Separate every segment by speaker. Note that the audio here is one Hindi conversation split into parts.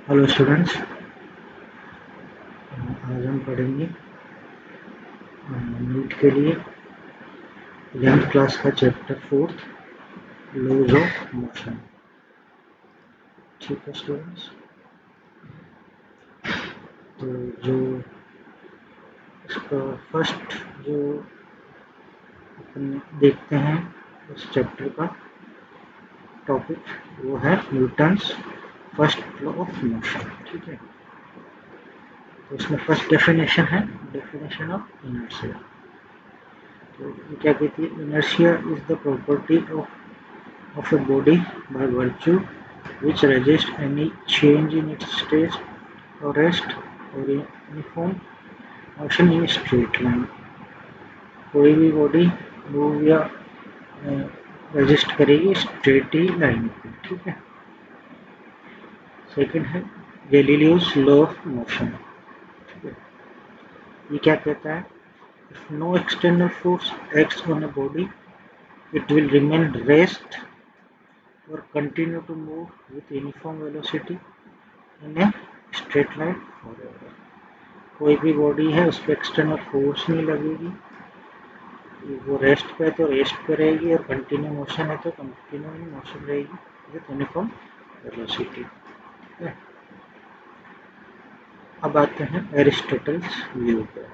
Speaker 1: हेलो स्टूडेंट्स, आज हम पढ़ेंगे नीट के लिए 11th क्लास का चैप्टर 4 लॉज ऑफ मोशन। ठीक है स्टूडेंट्स, तो जो इसका फर्स्ट जो अपन देखते हैं इस चैप्टर का टॉपिक वो है Newton's first law of motion. ठीक है, तो इसमें फर्स्ट डेफिनेशन है डेफिनेशन ऑफ इनर्शिया। तो ये क्या कहती है? Inertia is the property of a body by virtue which resists any change in its state or rest or uniform motion in straight line। कोई भी बॉडी मूव या रेजिस्ट करेगी स्ट्रेट ही लाइन पे। ठीक है, सेकंड है गैलीलियोस लॉ ऑफ मोशन। ठीक है, ये क्या कहता है? If no external force acts on a body it will remain rest or continue to move with uniform velocity in a straight line forever। कोई भी बॉडी है उस पर एक्सटर्नल फोर्स नहीं लगेगी, वो रेस्ट पे है तो रेस्ट पे रहेगी और कंटिन्यू मोशन है तो कंटिन्यू मोशन रहेगी विथ यूनिफॉर्म वेलोसिटी। अब आते हैं एरिस्टोटल्स व्यू पे।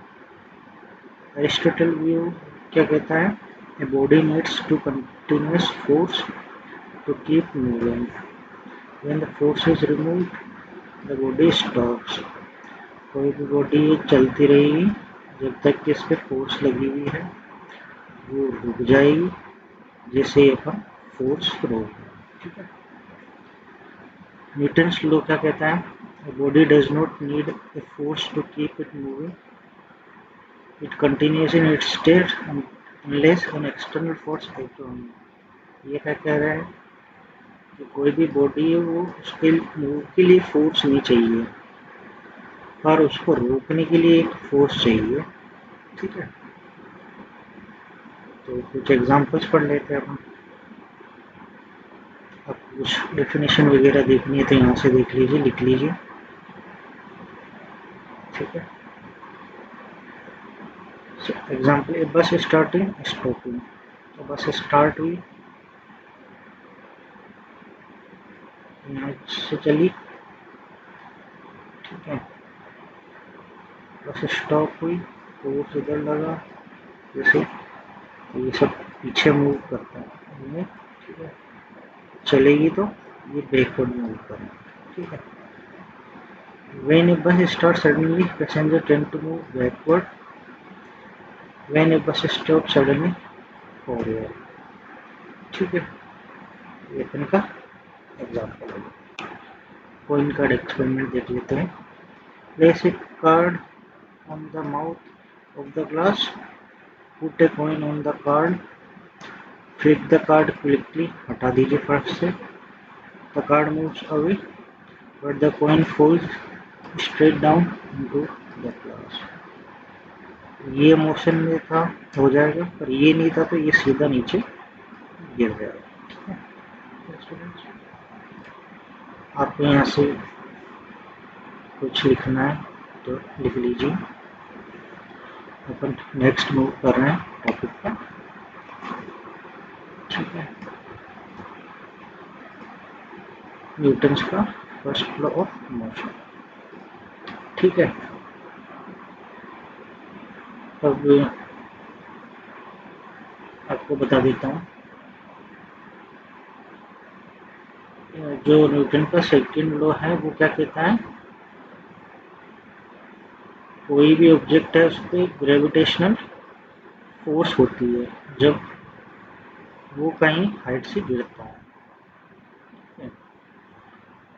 Speaker 1: एरिस्टोटल व्यू क्या कहता है? A body needs to continuous force to keep moving। When the force is removed, the body stops। कोई भी बॉडी चलती रहेगी जब तक कि इस पर फोर्स लगी हुई है, वो रुक जाएगी जैसे अपन फोर्स रोक। ठीक है, न्यूटन्स लॉ क्या कहता है? A body does not need a force to keep it moving। It continues in its state unless an external force acts on it। ये क्या कह रहा है कि कोई भी बॉडी है वो उसके मूव के लिए फोर्स नहीं चाहिए पर उसको रोकने के लिए एक फोर्स चाहिए। ठीक है, तो कुछ एग्जांपल्स पढ़ लेते हैं अपन। अब कुछ डेफिनेशन वगैरह देखनी है तो यहाँ से देख लीजिए, लिख लीजिए। ठीक है, एग्जांपल, ए बस स्टार्टिंग स्टॉपिंग। तो बस स्टार्ट हुई, यहाँ से चली। ठीक है, बस स्टॉप हुई, फोर्स इधर लगा जैसे ये सब पीछे मूव करता है। ठीक है, चलेगी तो ये बैकवर्ड मूव करें। ठीक है, when a bus starts suddenly passenger tend to move backward, when a bus stops suddenly forward। ठीक है, ये अपन का एग्जाम्पल है। कॉइन कार्ड एक्सपेरिमेंट देख लेते हैं। Place a card on the mouth of the glass, put a coin on the card, flip the card quickly. हटा दीजिए फर्स्ट से। The card moves away but the coin falls straight down into the glass. ये मोशन में था हो जाएगा, पर ये नहीं था तो ये सीधा नीचे गिर जाएगा। आपको यहाँ से कुछ लिखना है तो लिख लीजिए। अपन नेक्स्ट मूव कर रहे हैं टॉपिक पर। ठीक है, न्यूटन्स का फर्स्ट लॉ ऑफ मोशन। ठीक है, अब आपको बता देता हूँ जो न्यूटन का सेकंड लॉ है वो क्या कहता है? कोई भी ऑब्जेक्ट है उस पर ग्रेविटेशनल फोर्स होती है जब वो कहीं हाइट से गिरता है।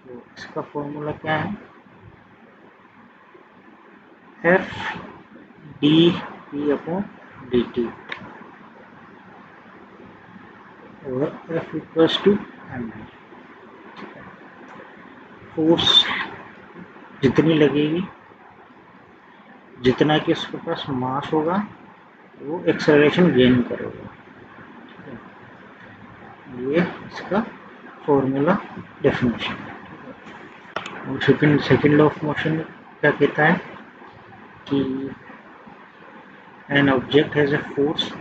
Speaker 1: तो इसका फॉर्मूला क्या है? F D P upon D T, और F equals to M. Force जितनी लगेगी, जितना कि उसके पास मास होगा वो एक्सेलरेशन गेन करेगा। ये इसका फॉर्मूला डेफिनेशन। और सेकंड लॉ ऑफ मोशन क्या कहता है कि an object has a force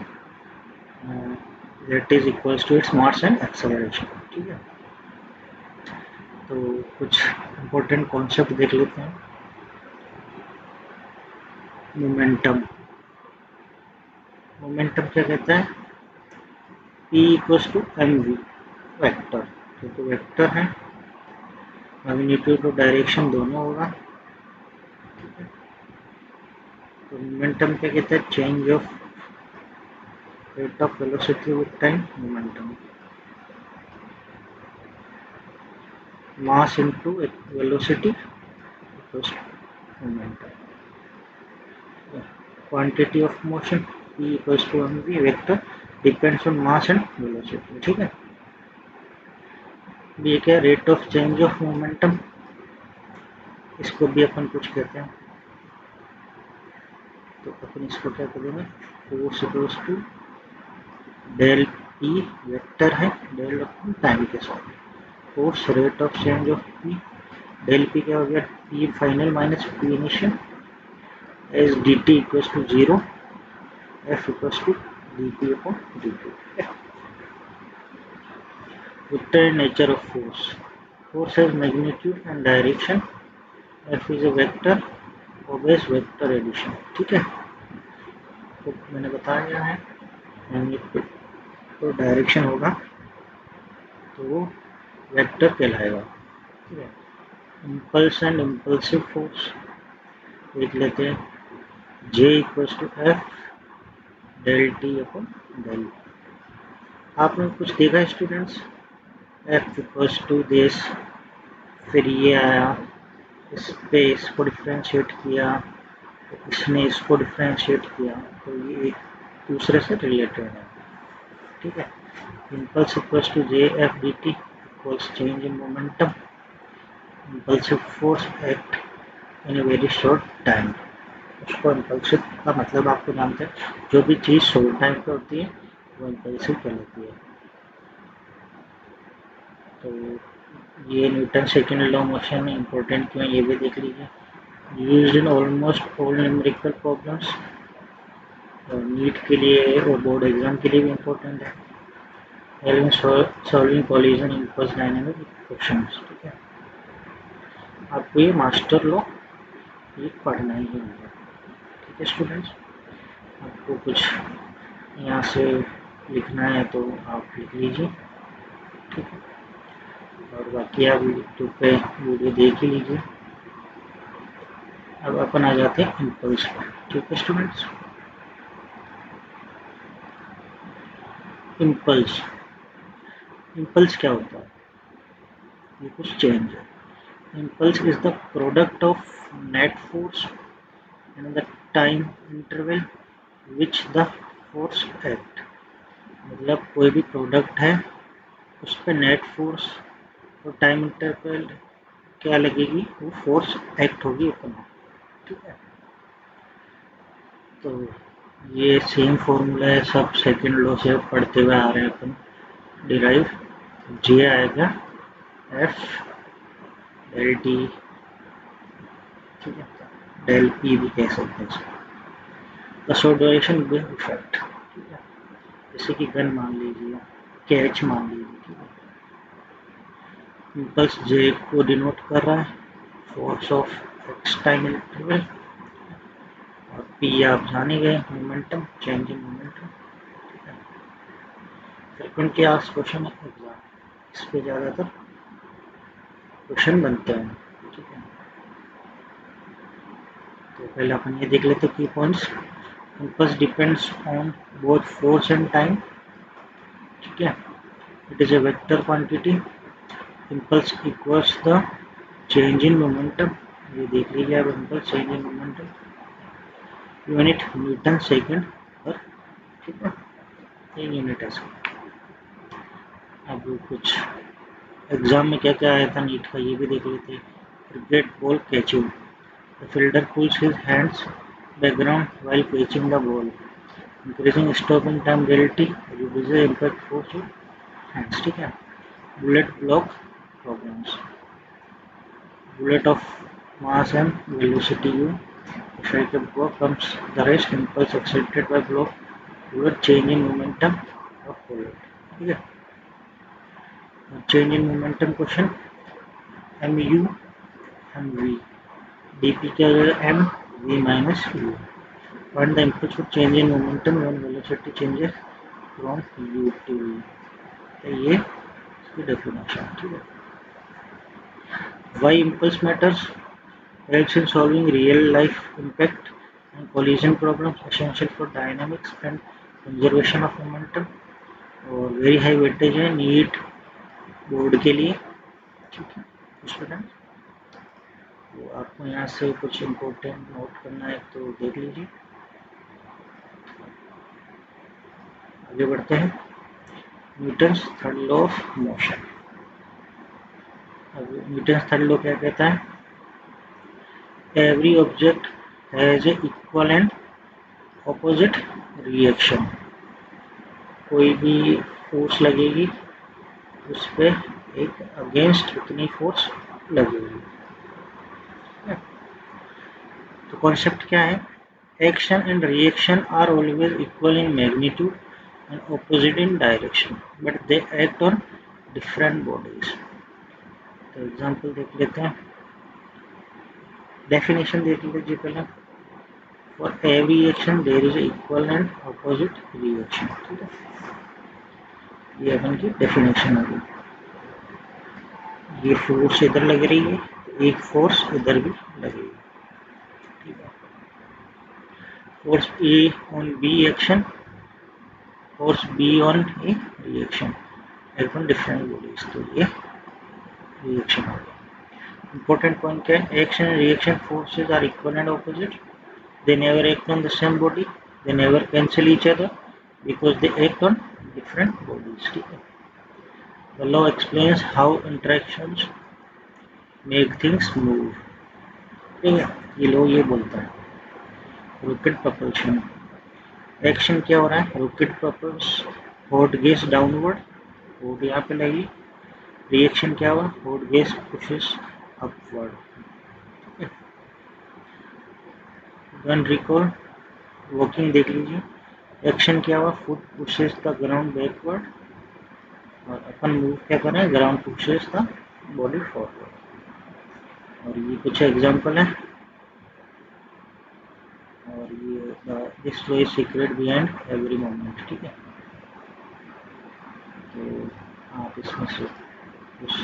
Speaker 1: that is equals to its mass and acceleration. ठीक है, तो कुछ इम्पोर्टेंट कॉन्सेप्ट देख लेते हैं। मोमेंटम क्या कहता है, P equals to mv vector, तो वेक्टर है, मैग्नीट्यूड और डायरेक्शन दोनों होगा। तो मोमेंटम क्या कहता है, change of rate of velocity with time momentum, mass into velocity equals momentum, quantity of motion P equals to mv vector depends on mass and velocity. ठीक है, ये क्या, rate of change of momentum, इसको भी अपन कुछ कहते हैं, तो अपन इसको क्या करेंगे, force equals to del P vector है डेल अपन टाइम के साथ, force rate of change of P, del P क्या हो गया, P final minus P initial, S D T equals to 0, F equals to D P upon D T. Vector and nature of force. Force has magnitude and direction. F is a vector, obeys vector addition. ठीक है, तो मैंने बताया है मैग्नीट्यूड तो डायरेक्शन होगा तो वो वेक्टर कहलाएगा। ठीक है, इम्पल्स एंड इम्पल्सिव फोर्स देख लेते हैं, J equals to F del T upon del. आपने कुछ देखा students, F equals to this, फिर ये आया, इस पे इसको डिफ्रेंशिएट किया, इसने इसको डिफ्रेंशिएट किया, तो ये एक दूसरे से रिलेटेड है। ठीक है, impulse equals to J F D T equals change in momentum, impulsive force act in a very short time. उसको इम्पल्सिव का मतलब आपको जानते हैं, जो भी चीज़ शॉर्ट टाइम पे होती है वो इम्पल्सिव कहलाती है। तो ये न्यूटन सेकेंड लॉ मोशन में इम्पोर्टेंट क्यों है ये भी देख लीजिए, used in almost all numerical problems, NEET के लिए और बोर्ड एग्जाम के लिए भी इम्पोर्टेंट है, solving collision impulse dynamic equations. ठीक है, आपको ये मास्टर लॉ ये पढ़ना ही होगा। ठीक है स्टूडेंट्स, आपको कुछ यहाँ से लिखना है तो आप लिख लीजिए। ठीक है, और बाकी आप यूट्यूब पे वीडियो देख ही लीजिए। अब अपन आ जाते हैं इम्पल्स पर। ठीक है स्टूडेंट्स, इम्पल्स क्या होता है, ये कुछ चेंज है। Impulse is the product of net force and the time interval which the force act, मतलब कोई भी प्रोडक्ट है उस पर नेट फोर्स और टाइम इंटरवल क्या लगेगी, वो फोर्स एक्ट होगी उतना। ठीक है, तो ये सेम फॉर्मूला है, सब सेकंड लॉ से पढ़ते हुए आ रहे हैं अपन डिराइव। जे आएगा एफ डेल टी, ठीक है, डेल पी भी कह सकते हैं इसको, असोसिएशन विद इफेक्ट। ठीक है, जैसे कि गन मान लीजिए, कैच मान लीजिए। ठीक है, इम्पल्स जे को डिनोट कर रहा है force of x time interval, और पी आप जाने गए momentum, change in momentum. Frequently asked question exam, इस पे ज़्यादातर क्वेश्चन बनते हैं। ठीक है, तो पहले अपन ये देख लेते हैं की points. Impulse depends on both force and time. ठीक है, it is a vector quantity, impulse equals the change in momentum, ये देख लीजिए आप, impulse change in momentum, unit Newton second पर। ठीक है, ये यूनिट है। अब कुछ एग्जाम में क्या क्या आया था नीट का ये भी देख लेते हैं। Cricket ball catching, the fielder pulls his hands background while catching the ball, increasing stopping time delta reduces impact force of hands। ठीक है, bullet block problems, bullet of mass m, velocity u, strike a blow, comes the rest, impulse accelerated by blow, bullet, change in momentum of bullet. ठीक है, change in momentum question, mu mv, dp क्या हो जाएगा, m v minus u. Find the impulse for change in momentum when velocity changes from u to v. तो ये इसकी डेफिनेशन. ठीक है, why impulse matters, helps in solving real life impact and collision problems, essential for dynamics and conservation of momentum, और वेरी हाई वेटेज है, नीट बोर्ड के लिए. ठीक है स्टूडेंट, तो आपको यहाँ से कुछ इम्पोर्टेंट नोट करना है तो देख लीजिए. आगे बढ़ते हैं. Newton's third law of motion. अब न्यूटन्स थर्ड लॉ क्या कहता है, every object has a equal and opposite reaction. कोई भी फोर्स लगेगी उस पर एक अगेंस्ट उतनी फोर्स लगेगी. तो कॉन्सेप्ट क्या है, action and reaction are always equal in magnitude and opposite in direction, but they act on different bodies. तो एग्जांपल देख लेते हैं, डेफिनेशन देख लीजिए पहले. For every action there is equal and opposite reaction. ठीक है, ये अपन की डेफिनेशन आ गई. ये फोर्स इधर लग रही है, एक फोर्स इधर भी लगेगी. ठीक है, force A on B action, force B on A reaction, act on different bodies. तो ये रिएक्शन हो गया. इंपॉर्टेंट पॉइंट क्या है, action and reaction forces are equal and opposite, they never act on the same body, they never cancel each other because they act on different bodies. ठीक है, the law explains how interactions make things move. ठीक है, ये लॉ ये बोलता है रॉकेट propulsion. एक्शन क्या हो रहा है, rocket propels hot gas downward, hot यहाँ पे लगी. रिएक्शन क्या हुआ, hot gas pushes upward. Gun recall, walking देख लीजिए. एक्शन क्या हुआ, foot pushes the ground backward, और अपन मूव क्या कर रहे हैं, ground pushes the body forward. और ये कुछ एग्जांपल है, और ये this law is secret behind every moment. ठीक है, तो आप इसमें से कुछ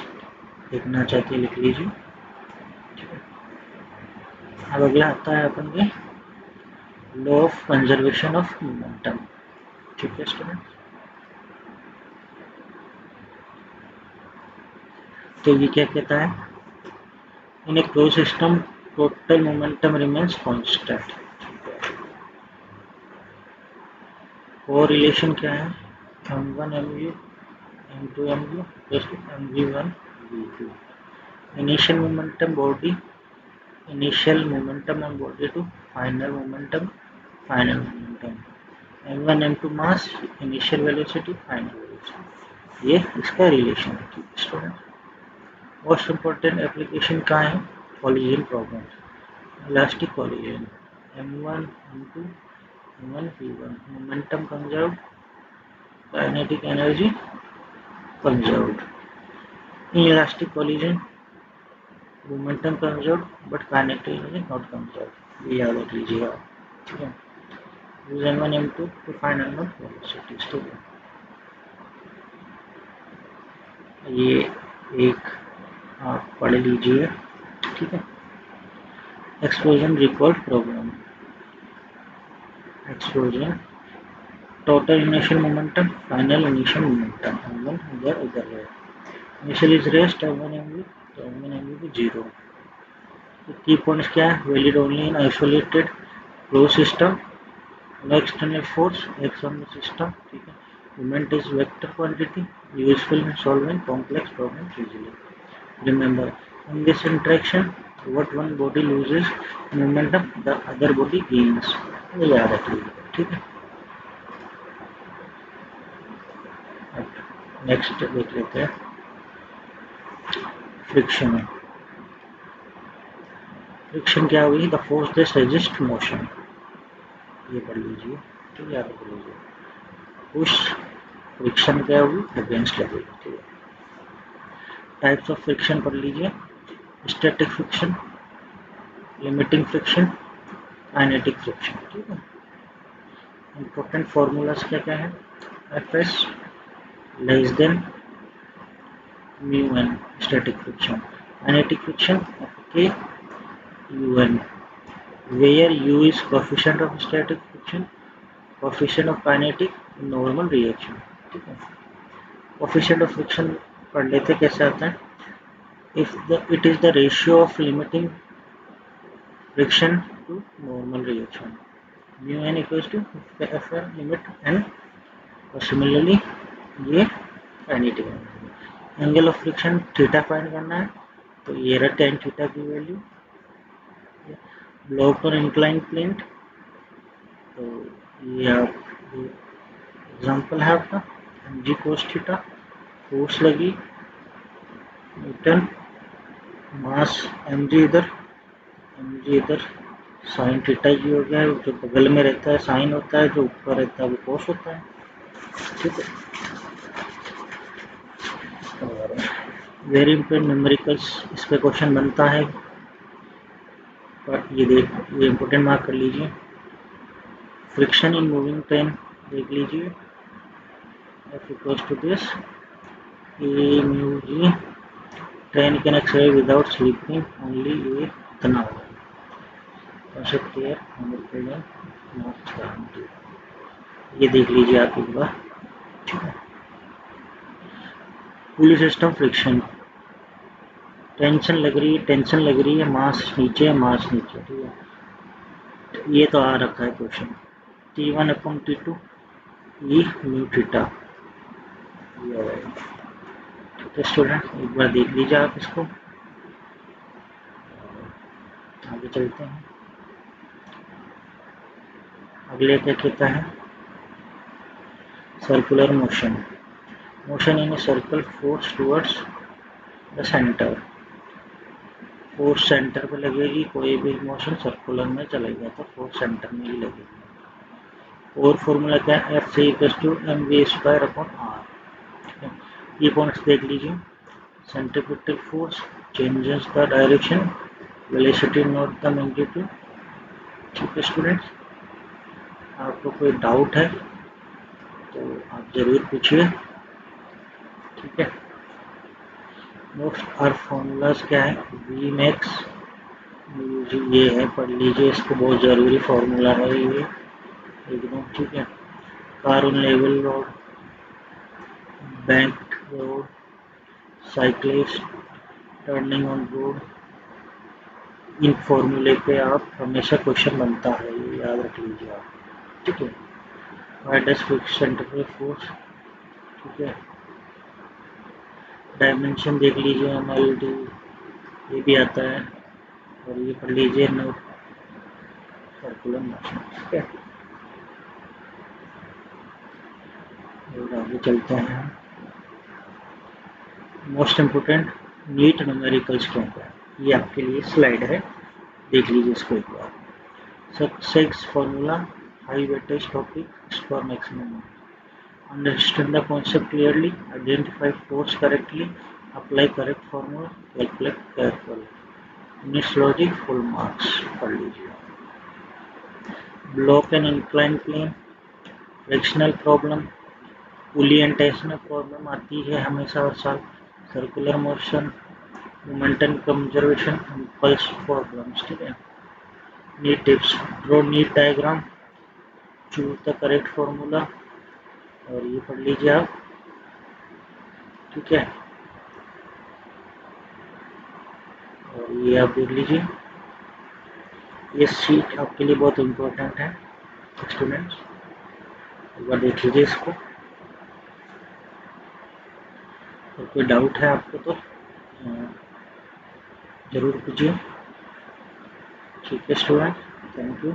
Speaker 1: देखना चाहते लिख लीजिए. ठीक है, अब अगला आता है अपन के law of conservation of momentum. ठीक है स्टूडेंट, तो ये क्या कहता है, in a close system total momentum remains constant. और रिलेशन क्या है, m1 mu m2 mu plus mv1 v2. Initial momentum body, initial momentum on body to final momentum, final momentum. m1 m2 mass, initial velocity, final velocity. ये इसका रिलेशन है. ठीक है स्टूडेंट, मोस्ट इम्पोर्टेंट एप्लीकेशन कहाँ है, collision problem, elastic collision. m1 m2 m1 v1, momentum conserve, kinetic energy conserved. In elastic collision momentum conserved but kinetic energy not conserved. ये याद रख लीजिएगा. ठीक है, use m1 m2 to find unknown velocities. ठीक है, ये एक आप पढ़ लीजिए. ठीक है, explosion record problem. Explosion, total initial momentum, final initial momentum, m1 इधर है. Initial is rest m1 mv, तो m1 mv भी 0. तो की पॉइंट्स क्या है, valid only in isolated close system, no external force act on the system. ठीक है, moment is vector quantity, useful in solving complex problems easily. Remember, in this interaction what one body loses momentum the other body gains. ये याद रखिए. ठीक है, नेक्स्ट देख लेते हैं फ्रिक्शन. फ्रिक्शन क्या हुई, the force that resist motion, ये पढ़ लीजिए, ठीक है, याद कर लीजिए। पुश फ्रिक्शन क्या हुई, अगेंस्ट लगेगी, ठीक है। टाइप्स ऑफ फ्रिक्शन पढ़ लीजिए, static friction, limiting friction, kinetic friction, ठीक है। इंपॉर्टेंट फॉर्मूलाज क्या क्या है, F S less than mu N static friction, kinetic friction F K U N, where u is coefficient of static friction, coefficient of kinetic, normal reaction, ठीक है। coefficient of friction पढ़ लेते कैसे आता है, if the it is the ratio of limiting friction to normal reaction, mu n equals to fn limit n, और सिमिलरली ये kinetic angle of friction theta find करना है, तो ये रहा tan थीटा की वैल्यू। ब्लॉक और इंक्लाइन प्लेन, तो ये आप एग्जाम्पल है आपका जी कोस थीटा, फोर्स लगी न्यूटन, मास एम जी इधर साइन थीटा जी हो गया है, जो बगल में रहता है साइन होता है, जो ऊपर रहता है वो कोस होता है, ठीक है। और वेरी इंपॉर्टेंट न्यूमेरिकल्स, इस पे क्वेश्चन बनता है, पर ये इंपॉर्टेंट मार्क कर लीजिए। फ्रिक्शन इन मूविंग ट्रेन देख लीजिए, F equals to this A mu G, train can accelerate without slipping only, ये इतना होगा, कॉन्सेप्ट क्लियर, ये देख लीजिए आप एक बार, ठीक है। पुली सिस्टम फ्रिक्शन, टेंशन लग रही है, मास नीचे, ठीक है, ये तो आ रखा है क्वेश्चन, T1/T2 ई म्यू थीटा, ठीक है स्टूडेंट, एक बार देख लीजिए आप इसको, आगे चलते हैं। अगले क्या कहता है, circular motion, motion in a circle, force towards the centre, force centre पे लगेगी, कोई भी मोशन सर्कुलर में चलेगा तो फोर्स सेंटर में ही लगेगी। और फॉर्मूला क्या है, F C equals to M V square upon R, ये पॉइंट्स देख लीजिए। Centrifugal force changes the direction, velocity not the magnitude, ठीक है स्टूडेंट्स। आपको कोई डाउट है तो आप जरूर पूछिए, ठीक है। मोस्ट आर फॉर्मूलाज क्या है, वी मैक्स, ये है पढ़ लीजिए, इसको बहुत ज़रूरी फॉर्मूला है ये एकदम, ठीक है। Car on level road, bank road, cyclist, turning on road, इन फॉर्मूले पे आप हमेशा क्वेश्चन बनता है, ये याद रख लीजिए आप, ठीक है। वाइडस फिक्स सेंट्रीफ्यूगल फोर्स, ठीक है। डायमेंशन देख लीजिए, MLD ये भी आता है, और ये पढ़ लीजिए नोट सर्कुलर मोशन, ठीक है। और आगे चलते हैं, मोस्ट इम्पोर्टेंट नीट न्यूमेरिकल्स क्यों है, ये आपके लिए स्लाइड है, देख लीजिए इसको एक बार। Success formula, high weightage topic for maximum, understand the concept clearly, identify force correctly, apply correct formula, calculate carefully, miss logic, full marks पढ़ लीजिए। Block and incline plane, frictional problem, pulley and tensional problem आती है हमेशा हर साल, circular motion, momentum conservation, impulse problems, ठीक है। NEET tips, draw neat diagram, choose the correct formula, और ये पढ़ लीजिए आप, ठीक है। और ये आप देख लीजिए, ये सीट आपके लिए बहुत इम्पोर्टेंट है स्टूडेंट्स, एक बार देख लीजिए इसको, और कोई डाउट है आपको तो ज़रूर पूछिए, ठीक है स्टूडेंट, थैंक यू।